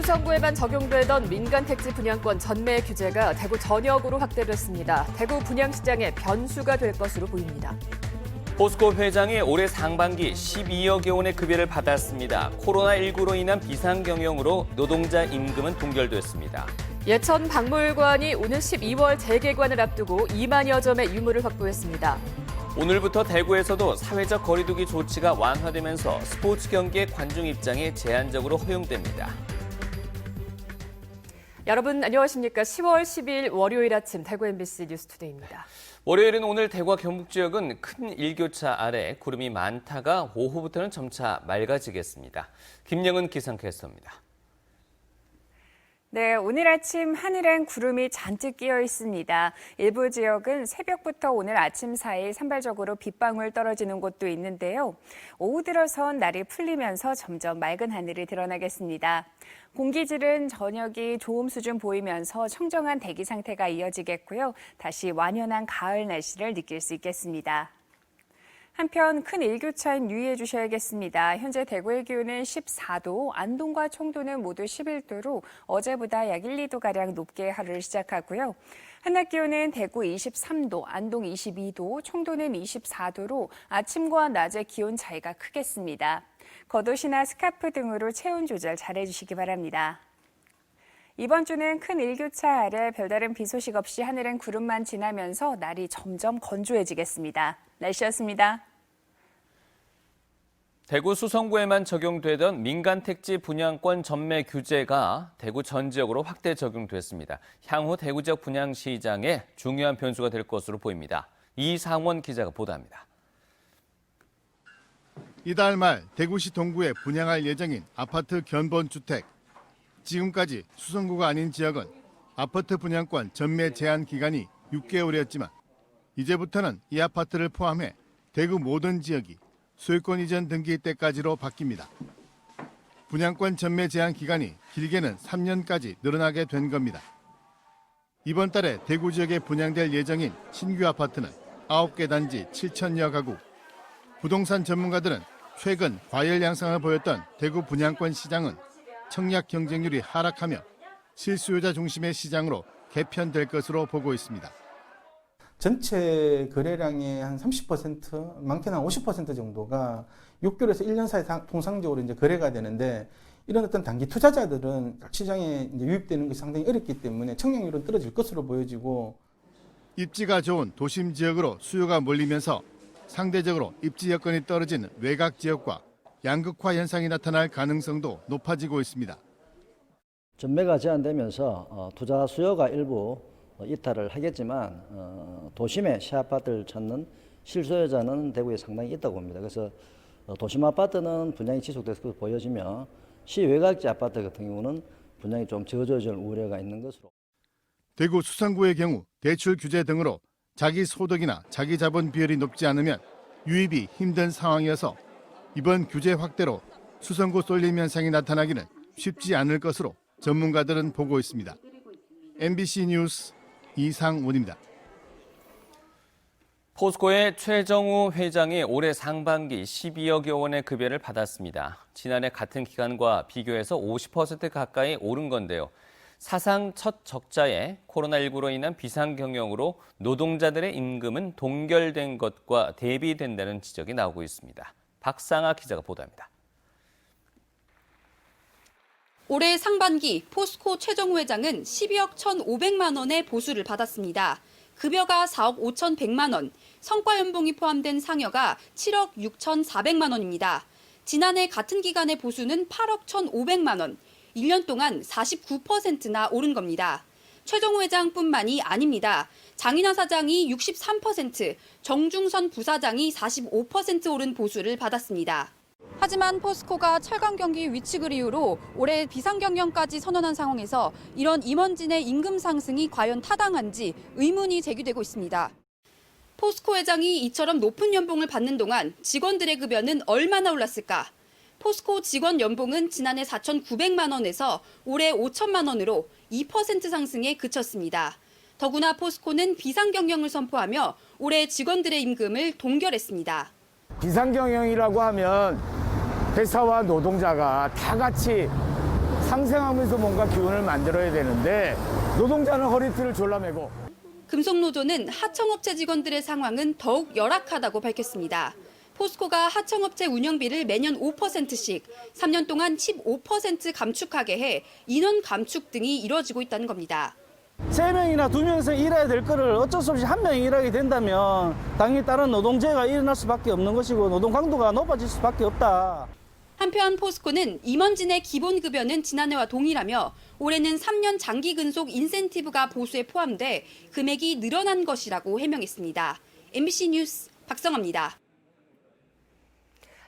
수성구에만 적용되던 민간 택지 분양권 전매 규제가 대구 전역으로 확대됐습니다. 대구 분양시장의 변수가 될 것으로 보입니다. 포스코 회장이 올해 상반기 12억여 원의 급여를 받았습니다. 코로나19로 인한 비상경영으로 노동자 임금은 동결됐습니다. 예천 박물관이 오는 12월 재개관을 앞두고 2만여 점의 유무를 확보했습니다. 오늘부터 대구에서도 사회적 거리두기 조치가 완화되면서 스포츠 경기의 관중 입장이 제한적으로 허용됩니다. 여러분 안녕하십니까? 10월 10일 월요일 아침 대구 MBC 뉴스투데이입니다. 월요일은 오늘 대구와 경북 지역은 큰 일교차 아래 구름이 많다가 오후부터는 점차 맑아지겠습니다. 김영은 기상캐스터입니다. 네, 오늘 아침 하늘엔 구름이 잔뜩 끼어 있습니다. 일부 지역은 새벽부터 오늘 아침 사이 산발적으로 빗방울 떨어지는 곳도 있는데요. 오후 들어선 날이 풀리면서 점점 맑은 하늘이 드러나겠습니다. 공기질은 저녁이 좋음 수준 보이면서 청정한 대기 상태가 이어지겠고요. 다시 완연한 가을 날씨를 느낄 수 있겠습니다. 한편 큰 일교차엔 유의해 주셔야겠습니다. 현재 대구의 기온은 14도, 안동과 청도는 모두 11도로 어제보다 약 1, 2도가량 높게 하루를 시작하고요. 한낮 기온은 대구 23도, 안동 22도, 청도는 24도로 아침과 낮의 기온 차이가 크겠습니다. 겉옷이나 스카프 등으로 체온 조절 잘해 주시기 바랍니다. 이번 주는 큰 일교차 아래 별다른 비 소식 없이 하늘엔 구름만 지나면서 날이 점점 건조해지겠습니다. 날씨였습니다. 대구 수성구에만 적용되던 민간 택지 분양권 전매 규제가 대구 전 지역으로 확대 적용됐습니다. 향후 대구 지역 분양 시장에 중요한 변수가 될 것으로 보입니다. 이상원 기자가 보도합니다. 이달 말 대구시 동구에 분양할 예정인 아파트 견본주택. 지금까지 수성구가 아닌 지역은 아파트 분양권 전매 제한 기간이 6개월이었지만 이제부터는 이 아파트를 포함해 대구 모든 지역이 소유권 이전 등기 때까지로 바뀝니다. 분양권 전매 제한 기간이 길게는 3년까지 늘어나게 된 겁니다. 이번 달에 대구 지역에 분양될 예정인 신규 아파트는 9개 단지 7천여 가구. 부동산 전문가들은 최근 과열 양상을 보였던 대구 분양권 시장은 청약 경쟁률이 하락하며 실수요자 중심의 시장으로 개편될 것으로 보고 있습니다. 전체 거래량의 한 30%, 많게는 한 50% 정도가 6개월에서 1년 사이 통상적으로 이제 거래가 되는데 이런 어떤 단기 투자자들은 시장에 이제 유입되는 것이 상당히 어렵기 때문에 청약률은 떨어질 것으로 보여지고 입지가 좋은 도심 지역으로 수요가 몰리면서 상대적으로 입지 여건이 떨어진 외곽 지역과 양극화 현상이 나타날 가능성도 높아지고 있습니다. 전매가 제한되면서 투자 수요가 일부 이탈을 하겠지만 도심의 시아파트를 찾는 실소유자는 대구에 상당히 있다고 봅니다. 그래서 도심 아파트는 분양이 지속돼서 보여지며 시외곽지 아파트 같은 경우는 분양이 좀 저조해질 우려가 있는 것으로. 대구 수성구의 경우 대출 규제 등으로 자기 소득이나 자기 자본 비율이 높지 않으면 유입이 힘든 상황이어서 이번 규제 확대로 수성구 쏠림 현상이 나타나기는 쉽지 않을 것으로 전문가들은 보고 있습니다. MBC 뉴스 이상원입니다. 포스코의 최정우 회장이 올해 상반기 12억여 원의 급여를 받았습니다. 지난해 같은 기간과 비교해서 50% 가까이 오른 건데요. 사상 첫 적자에 코로나19로 인한 비상경영으로 노동자들의 임금은 동결된 것과 대비된다는 지적이 나오고 있습니다. 박상아 기자가 보도합니다. 올해 상반기 포스코 최정우 회장은 12억 1,500만 원의 보수를 받았습니다. 급여가 4억 5,100만 원, 성과연봉이 포함된 상여가 7억 6,400만 원입니다. 지난해 같은 기간의 보수는 8억 1,500만 원, 1년 동안 49%나 오른 겁니다. 최정우 회장뿐만이 아닙니다. 장인하 사장이 63%, 정중선 부사장이 45% 오른 보수를 받았습니다. 하지만 포스코가 철강 경기 위축을 이유로 올해 비상경영까지 선언한 상황에서 이런 임원진의 임금 상승이 과연 타당한지 의문이 제기되고 있습니다. 포스코 회장이 이처럼 높은 연봉을 받는 동안 직원들의 급여는 얼마나 올랐을까? 포스코 직원 연봉은 지난해 4,900만 원에서 올해 5천만 원으로 2% 상승에 그쳤습니다. 더구나 포스코는 비상경영을 선포하며 올해 직원들의 임금을 동결했습니다. 비상경영이라고 하면 회사와 노동자가 다 같이 상생하면서 뭔가 기운을 만들어야 되는데 노동자는 허리띠를 졸라매고. 금속노조는 하청업체 직원들의 상황은 더욱 열악하다고 밝혔습니다. 포스코가 하청업체 운영비를 매년 5%씩 3년 동안 15% 감축하게 해 인원 감축 등이 이뤄지고 있다는 겁니다. 3명이나 2명이서 일해야 될 거를 어쩔 수 없이 1명이 일하게 된다면 당연히 다른 노동재해가 일어날 수밖에 없는 것이고 노동 강도가 높아질 수밖에 없다. 한편 포스코는 임원진의 기본급여는 지난해와 동일하며 올해는 3년 장기 근속 인센티브가 보수에 포함돼 금액이 늘어난 것이라고 해명했습니다. MBC 뉴스 박성아입니다.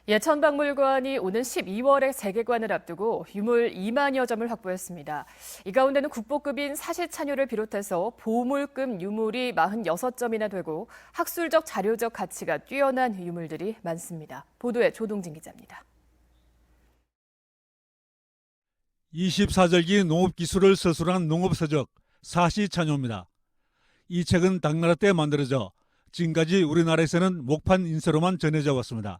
예천박물관이 오는 12월에 재개관을 앞두고 유물 2만여 점을 확보했습니다. 이 가운데는 국보급인 사시찬유를 비롯해서 보물급 유물이 46점이나 되고 학술적 자료적 가치가 뛰어난 유물들이 많습니다. 보도에 조동진 기자입니다. 24절기 농업기술을 서술한 농업서적 사시찬유입니다. 이 책은 당나라 때 만들어져 지금까지 우리나라에서는 목판 인쇄로만 전해져 왔습니다.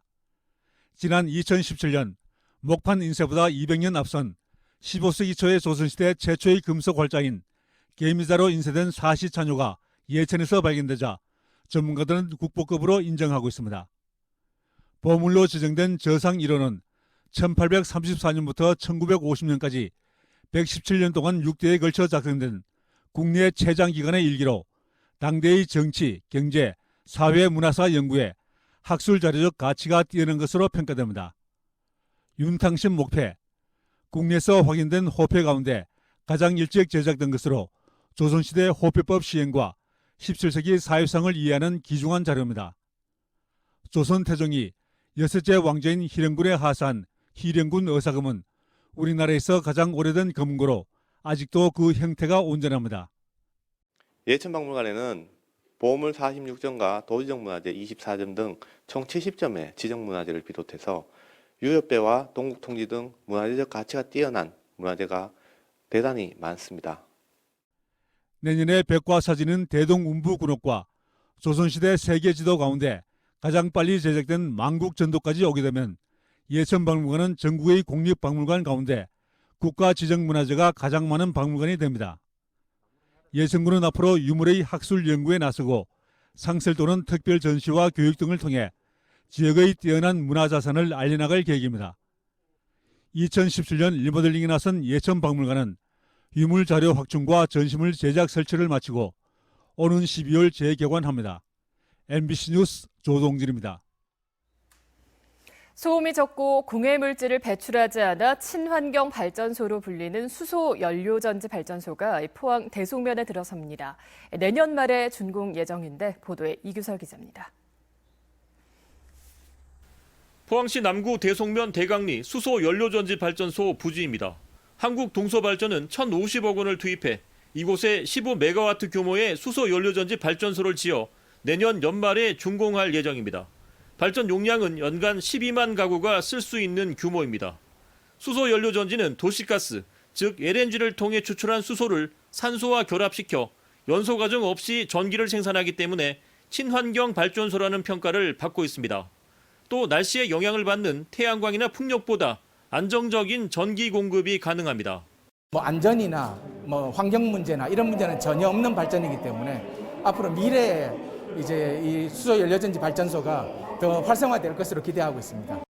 지난 2017년 목판 인쇄보다 200년 앞선 15세기 초의 조선시대 최초의 금속 활자인 개미자로 인쇄된 사시찬유가 예천에서 발견되자 전문가들은 국보급으로 인정하고 있습니다. 보물로 지정된 저상 1호는 1834년부터 1950년까지 117년 동안 6대에 걸쳐 작성된 국내 최장기간의 일기로 당대의 정치, 경제, 사회, 문화사 연구에 학술 자료적 가치가 뛰어난 것으로 평가됩니다. 윤탕신 목패, 국내에서 확인된 호패 가운데 가장 일찍 제작된 것으로 조선시대 호패법 시행과 17세기 사회상을 이해하는 귀중한 자료입니다. 조선 태종이 6째 왕자인 희령군에 하사한 희령군 어사금은 우리나라에서 가장 오래된 금고로 아직도 그 형태가 온전합니다. 예천박물관에는 보물 46점과 도지적 문화재 24점 등 총 70점의 지적 문화재를 비롯해서 유럽배와 동국통지 등 문화재적 가치가 뛰어난 문화재가 대단히 많습니다. 내년에 백과사진은 대동운부군옥과 조선시대 세계지도 가운데 가장 빨리 제작된 만국전도까지 오게 되면 예천박물관은 전국의 공립박물관 가운데 국가지정문화재가 가장 많은 박물관이 됩니다. 예천군은 앞으로 유물의 학술 연구에 나서고 상설 또는 특별 전시와 교육 등을 통해 지역의 뛰어난 문화자산을 알려나갈 계획입니다. 2017년 리모델링에 나선 예천박물관은 유물자료 확충과 전시물 제작 설치를 마치고 오는 12월 재개관합니다. MBC 뉴스 조동진입니다. 소음이 적고 공해물질을 배출하지 않아 친환경 발전소로 불리는 수소 연료전지 발전소가 포항 대송면에 들어섭니다. 내년 말에 준공 예정인데 보도에 이규설 기자입니다. 포항시 남구 대송면 대강리 수소 연료전지 발전소 부지입니다. 한국동서발전은 1,050억 원을 투입해 이곳에 15메가와트 규모의 수소 연료전지 발전소를 지어 내년 연말에 준공할 예정입니다. 발전 용량은 연간 12만 가구가 쓸 수 있는 규모입니다. 수소 연료전지는 도시가스, 즉 LNG를 통해 추출한 수소를 산소와 결합시켜 연소 과정 없이 전기를 생산하기 때문에 친환경 발전소라는 평가를 받고 있습니다. 또 날씨에 영향을 받는 태양광이나 풍력보다 안정적인 전기 공급이 가능합니다. 안전이나 환경 문제나 이런 문제는 전혀 없는 발전이기 때문에 앞으로 미래에 이제 이 수소 연료전지 발전소가 더 활성화될 것으로 기대하고 있습니다.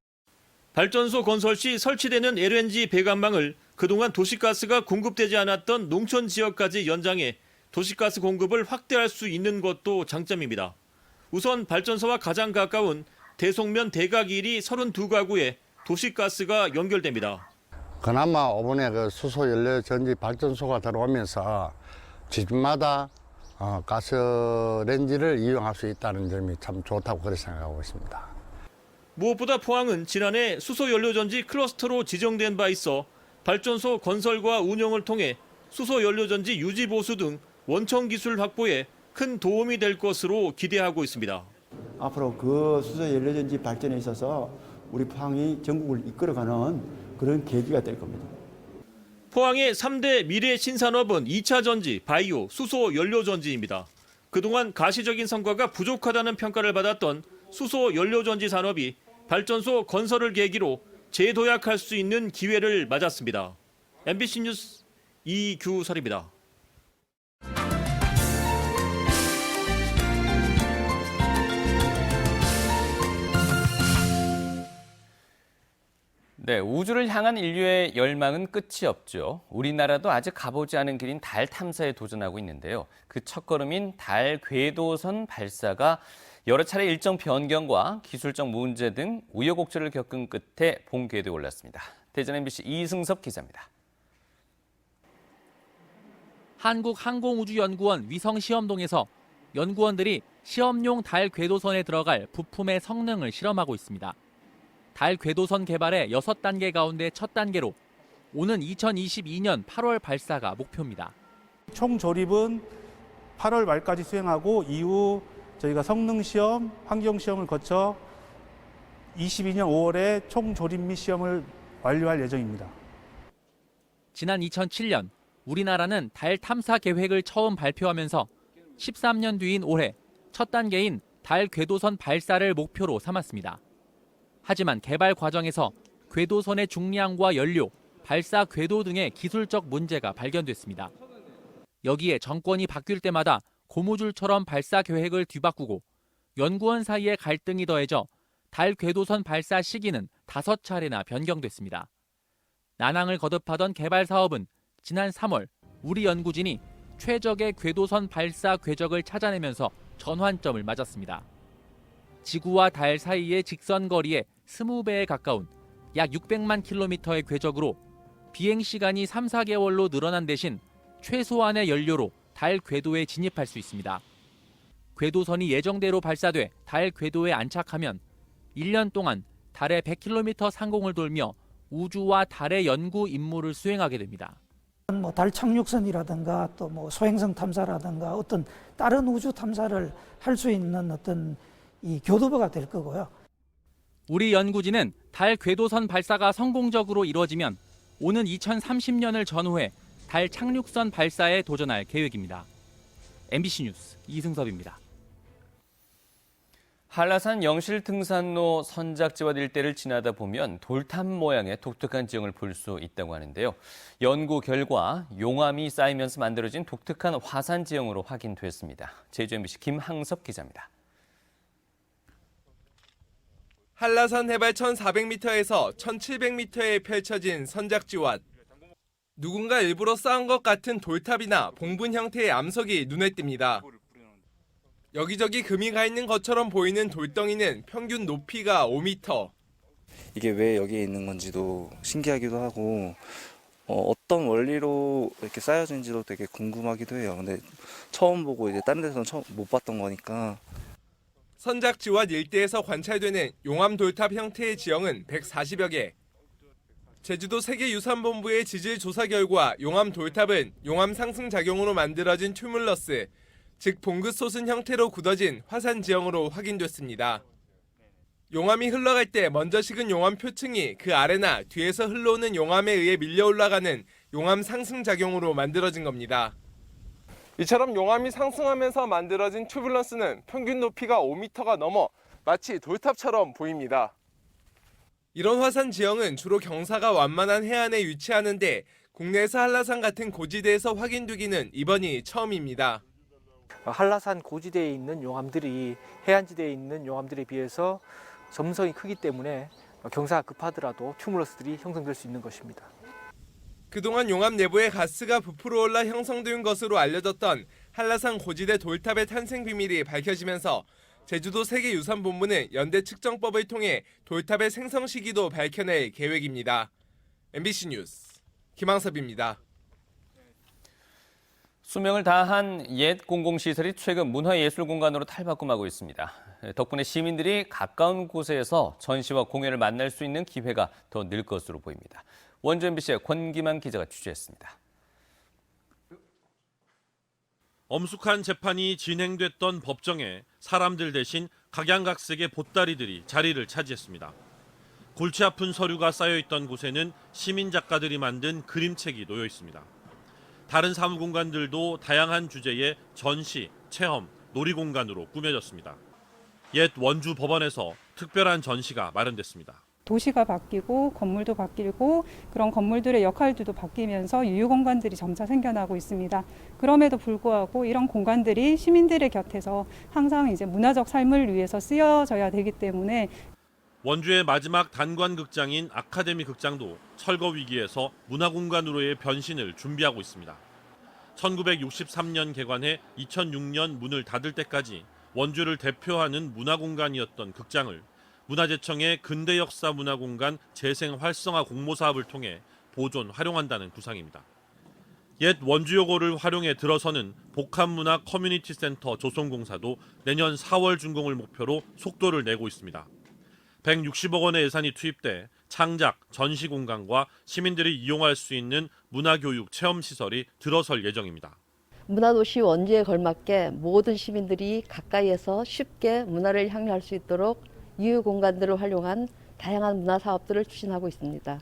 발전소 건설 시 설치되는 LNG 배관망을 그동안 도시가스가 공급되지 않았던 농촌 지역까지 연장해 도시가스 공급을 확대할 수 있는 것도 장점입니다. 우선 발전소와 가장 가까운 대송면 대각일이 32가구에 도시가스가 연결됩니다. 그나마 이번에 그 수소 연료 전지 발전소가 들어오면서 집마다 가스렌지를 이용할 수 있다는 점이 참 좋다고 그렇게 생각하고 있습니다. 무엇보다 포항은 지난해 수소연료전지 클러스터로 지정된 바 있어 발전소 건설과 운영을 통해 수소연료전지 유지 보수 등 원천 기술 확보에 큰 도움이 될 것으로 기대하고 있습니다. 앞으로 그 수소연료전지 발전에 있어서 우리 포항이 전국을 이끌어가는 그런 계기가 될 겁니다. 포항의 3대 미래 신산업은 2차 전지, 바이오, 수소 연료전지입니다. 그동안 가시적인 성과가 부족하다는 평가를 받았던 수소 연료전지 산업이 발전소 건설을 계기로 재도약할 수 있는 기회를 맞았습니다. MBC 뉴스 이규설입니다. 네, 우주를 향한 인류의 열망은 끝이 없죠. 우리나라도 아직 가보지 않은 길인 달 탐사에 도전하고 있는데요. 그 첫걸음인 달 궤도선 발사가 여러 차례 일정 변경과 기술적 문제 등 우여곡절을 겪은 끝에 본 궤도에 올랐습니다. 대전 MBC 이승섭 기자입니다. 한국항공우주연구원 위성시험동에서 연구원들이 시험용 달 궤도선에 들어갈 부품의 성능을 실험하고 있습니다. 달 궤도선 개발의 6단계 가운데 첫 단계로 오는 2022년 8월 발사가 목표입니다. 총 조립은 8월 말까지 수행하고 이후 저희가 성능시험, 환경시험을 거쳐 22년 5월에 총 조립 및 시험을 완료할 예정입니다. 지난 2007년 우리나라는 달 탐사 계획을 처음 발표하면서 13년 뒤인 올해 첫 단계인 달 궤도선 발사를 목표로 삼았습니다. 하지만 개발 과정에서 궤도선의 중량과 연료, 발사 궤도 등의 기술적 문제가 발견됐습니다. 여기에 정권이 바뀔 때마다 고무줄처럼 발사 계획을 뒤바꾸고 연구원 사이의 갈등이 더해져 달 궤도선 발사 시기는 5차례나 변경됐습니다. 난항을 거듭하던 개발 사업은 지난 3월 우리 연구진이 최적의 궤도선 발사 궤적을 찾아내면서 전환점을 맞았습니다. 지구와 달 사이의 직선 거리의 20배에 가까운 약 600만 킬로미터의 궤적으로 비행 시간이 3, 4개월로 늘어난 대신 최소한의 연료로 달 궤도에 진입할 수 있습니다. 궤도선이 예정대로 발사돼 달 궤도에 안착하면 1년 동안 달의 100km 상공을 돌며 우주와 달의 연구 임무를 수행하게 됩니다. 달 착륙선이라든가 또 소행성 탐사라든가 어떤 다른 우주 탐사를 할 수 있는 어떤 이 교두보가 될 거고요. 우리 연구진은 달 궤도선 발사가 성공적으로 이루어지면 오는 2030년을 전후해 달 착륙선 발사에 도전할 계획입니다. MBC 뉴스 이승섭입니다. 한라산 영실등산로 선작지와 일대를 지나다 보면 돌탑 모양의 독특한 지형을 볼 수 있다고 하는데요. 연구 결과 용암이 쌓이면서 만들어진 독특한 화산 지형으로 확인됐습니다. 제주 MBC 김항섭 기자입니다. 한라산 해발 1,400m에서 1,700m에 펼쳐진 선작지와 누군가 일부러 쌓은 것 같은 돌탑이나 봉분 형태의 암석이 눈에 띕니다. 여기저기 금이 가 있는 것처럼 보이는 돌덩이는 평균 높이가 5m. 이게 왜 여기에 있는 건지도 신기하기도 하고 어떤 원리로 이렇게 쌓여진지도 되게 궁금하기도 해요. 근데 처음 보고 이제 다른 데서는 처음 못 봤던 거니까. 선작지와 일대에서 관찰되는 용암 돌탑 형태의 지형은 140여 개. 제주도 세계유산본부의 지질 조사 결과 용암 돌탑은 용암 상승 작용으로 만들어진 튜뮬러스, 즉 봉긋 솟은 형태로 굳어진 화산 지형으로 확인됐습니다. 용암이 흘러갈 때 먼저 식은 용암 표층이 그 아래나 뒤에서 흘러오는 용암에 의해 밀려 올라가는 용암 상승 작용으로 만들어진 겁니다. 이처럼 용암이 상승하면서 만들어진 튜뷸런스는 평균 높이가 5m가 넘어 마치 돌탑처럼 보입니다. 이런 화산 지형은 주로 경사가 완만한 해안에 위치하는데 국내에서 한라산 같은 고지대에서 확인되기는 이번이 처음입니다. 한라산 고지대에 있는 용암들이 해안지대에 있는 용암들에 비해서 점성이 크기 때문에 경사가 급하더라도 튜뷸러스들이 형성될 수 있는 것입니다. 그동안 용암 내부에 가스가 부풀어 올라 형성된 것으로 알려졌던 한라산 고지대 돌탑의 탄생 비밀이 밝혀지면서 제주도 세계유산본부는 연대 측정법을 통해 돌탑의 생성 시기도 밝혀낼 계획입니다. MBC 뉴스 김항섭입니다. 수명을 다한 옛 공공시설이 최근 문화예술공간으로 탈바꿈하고 있습니다. 덕분에 시민들이 가까운 곳에서 전시와 공연을 만날 수 있는 기회가 더 늘 것으로 보입니다. 원주 MBC의 권기만 기자가 취재했습니다. 엄숙한 재판이 진행됐던 법정에 사람들 대신 각양각색의 보따리들이 자리를 차지했습니다. 골치 아픈 서류가 쌓여있던 곳에는 시민 작가들이 만든 그림책이 놓여 있습니다. 다른 사무공간들도 다양한 주제의 전시, 체험, 놀이공간으로 꾸며졌습니다. 옛 원주 법원에서 특별한 전시가 마련됐습니다. 도시가 바뀌고 건물도 바뀌고 그런 건물들의 역할들도 바뀌면서 유휴 공간들이 점차 생겨나고 있습니다. 그럼에도 불구하고 이런 공간들이 시민들의 곁에서 항상 이제 문화적 삶을 위해서 쓰여져야 되기 때문에 원주의 마지막 단관 극장인 아카데미 극장도 철거 위기에서 문화공간으로의 변신을 준비하고 있습니다. 1963년 개관해 2006년 문을 닫을 때까지 원주를 대표하는 문화공간이었던 극장을 문화재청의 근대역사문화공간 재생 활성화 공모 사업을 통해 보존, 활용한다는 구상입니다. 옛 원주여고를 활용해 들어서는 복합문화 커뮤니티 센터 조성공사도 내년 4월 준공을 목표로 속도를 내고 있습니다. 160억 원의 예산이 투입돼 창작, 전시 공간과 시민들이 이용할 수 있는 문화교육 체험시설이 들어설 예정입니다. 문화도시 원주에 걸맞게 모든 시민들이 가까이에서 쉽게 문화를 향유할 수 있도록 유휴 공간들을 활용한 다양한 문화 사업들을 추진하고 있습니다.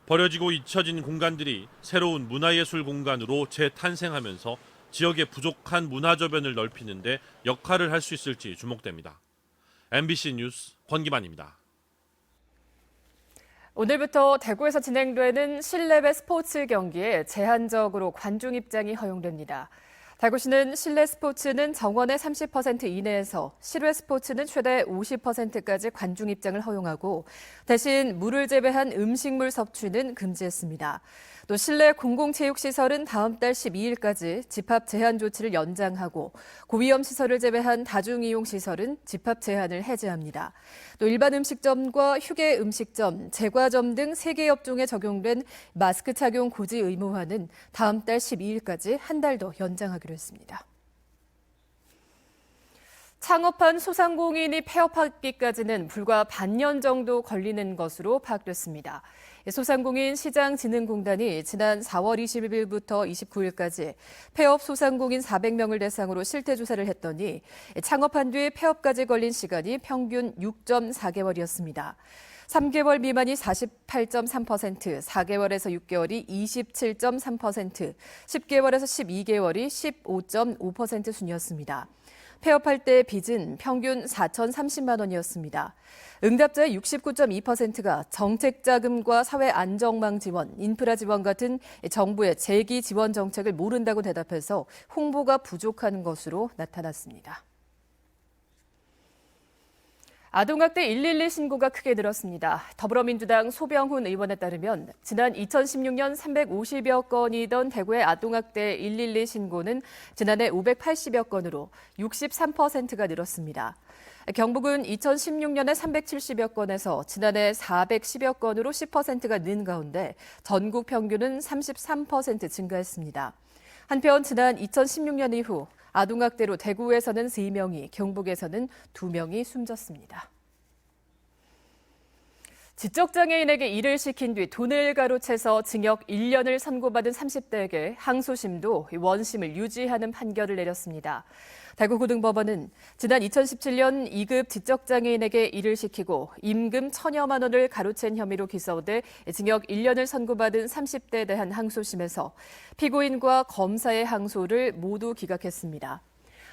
버려지고 잊혀진 공간들이 새로운 문화예술 공간으로 재탄생하면서 지역의 부족한 문화 저변을 넓히는 데 역할을 할 수 있을지 주목됩니다. MBC 뉴스 권기만입니다. 오늘부터 대구에서 진행되는 실내외 스포츠 경기에 제한적으로 관중 입장이 허용됩니다. 대구시는 실내 스포츠는 정원의 30% 이내에서 실외 스포츠는 최대 50%까지 관중 입장을 허용하고 대신 물을 제외한 음식물 섭취는 금지했습니다. 또 실내 공공체육시설은 다음 달 12일까지 집합 제한 조치를 연장하고 고위험 시설을 제외한 다중이용시설은 집합 제한을 해제합니다. 또 일반 음식점과 휴게 음식점, 제과점 등 3개 업종에 적용된 마스크 착용 고지 의무화는 다음 달 12일까지 한 달 더 연장하기로 했습니다. 창업한 소상공인이 폐업하기까지는 불과 반년 정도 걸리는 것으로 파악됐습니다. 소상공인 시장진흥공단이 지난 4월 21일부터 29일까지 폐업 소상공인 400명을 대상으로 실태조사를 했더니 창업한 뒤 폐업까지 걸린 시간이 평균 6.4개월이었습니다. 3개월 미만이 48.3%, 4개월에서 6개월이 27.3%, 10개월에서 12개월이 15.5% 순이었습니다. 폐업할 때 빚은 평균 4,030만 원이었습니다. 응답자의 69.2%가 정책자금과 사회안정망 지원, 인프라 지원 같은 정부의 재기 지원 정책을 모른다고 대답해서 홍보가 부족한 것으로 나타났습니다. 아동학대 112 신고가 크게 늘었습니다. 더불어민주당 소병훈 의원에 따르면 지난 2016년 350여 건이던 대구의 아동학대 112 신고는 지난해 580여 건으로 63%가 늘었습니다. 경북은 2016년에 370여 건에서 지난해 410여 건으로 10%가 는 가운데 전국 평균은 33% 증가했습니다. 한편 지난 2016년 이후 아동학대로 대구에서는 3명이, 경북에서는 2명이 숨졌습니다. 지적장애인에게 일을 시킨 뒤 돈을 가로채서 징역 1년을 선고받은 30대에게 항소심도 원심을 유지하는 판결을 내렸습니다. 대구고등법원은 지난 2017년 2급 지적장애인에게 일을 시키고 임금 1,000여만 원을 가로챈 혐의로 기소돼 징역 1년을 선고받은 30대에 대한 항소심에서 피고인과 검사의 항소를 모두 기각했습니다.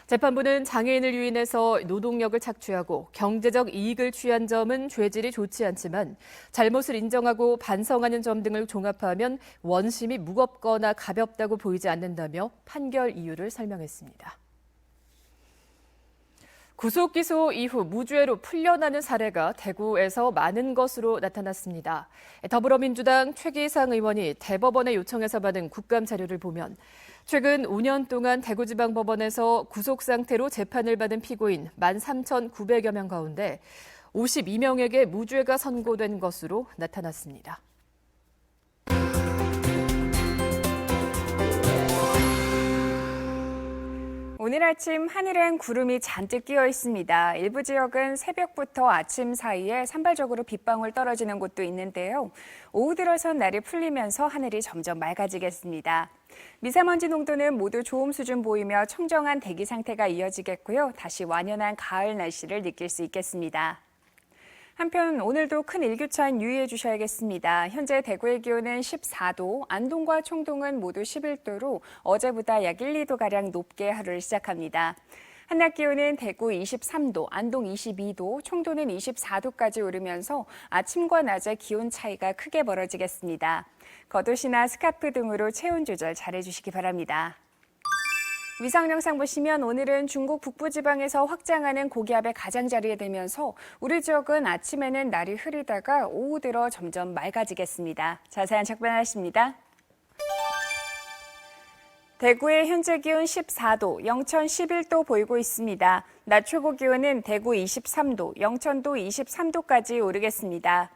재판부는 장애인을 유인해서 노동력을 착취하고 경제적 이익을 취한 점은 죄질이 좋지 않지만 잘못을 인정하고 반성하는 점 등을 종합하면 원심이 무겁거나 가볍다고 보이지 않는다며 판결 이유를 설명했습니다. 구속 기소 이후 무죄로 풀려나는 사례가 대구에서 많은 것으로 나타났습니다. 더불어민주당 최기상 의원이 대법원의 요청에서 받은 국감 자료를 보면 최근 5년 동안 대구지방법원에서 구속 상태로 재판을 받은 피고인 13,900여 명 가운데 52명에게 무죄가 선고된 것으로 나타났습니다. 오늘 아침 하늘엔 구름이 잔뜩 끼어 있습니다. 일부 지역은 새벽부터 아침 사이에 산발적으로 빗방울 떨어지는 곳도 있는데요. 오후 들어선 날이 풀리면서 하늘이 점점 맑아지겠습니다. 미세먼지 농도는 모두 좋음 수준 보이며 청정한 대기 상태가 이어지겠고요. 다시 완연한 가을 날씨를 느낄 수 있겠습니다. 한편 오늘도 큰 일교차는 유의해 주셔야겠습니다. 현재 대구의 기온은 14도, 안동과 청동은 모두 11도로 어제보다 약 1, 2도가량 높게 하루를 시작합니다. 한낮 기온은 대구 23도, 안동 22도, 청도는 24도까지 오르면서 아침과 낮의 기온 차이가 크게 벌어지겠습니다. 겉옷이나 스카프 등으로 체온 조절 잘해주시기 바랍니다. 위성 영상 보시면 오늘은 중국 북부지방에서 확장하는 고기압의 가장자리에 들면서 우리 지역은 아침에는 날이 흐리다가 오후 들어 점점 맑아지겠습니다. 자세한 작변 하십니다. 대구의 현재 기온 14도, 영천 11도 보이고 있습니다. 낮 최고 기온은 대구 23도, 영천도 23도까지 오르겠습니다.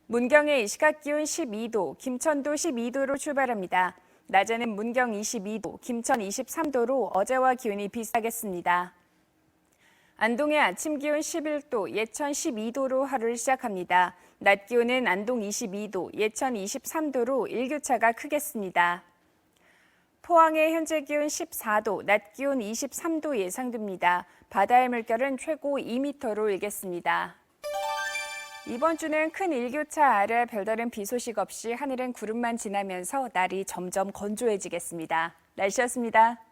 문경의 이 시각 기온 12도, 김천도 12도로 출발합니다. 낮에는 문경 22도, 김천 23도로 어제와 기온이 비슷하겠습니다. 안동의 아침 기온 11도, 예천 12도로 하루를 시작합니다. 낮 기온은 안동 22도, 예천 23도로 일교차가 크겠습니다. 포항의 현재 기온 14도, 낮 기온 23도 예상됩니다. 바다의 물결은 최고 2m로 일겠습니다. 이번 주는 큰 일교차 아래 별다른 비 소식 없이 하늘은 구름만 지나면서 날이 점점 건조해지겠습니다. 날씨였습니다.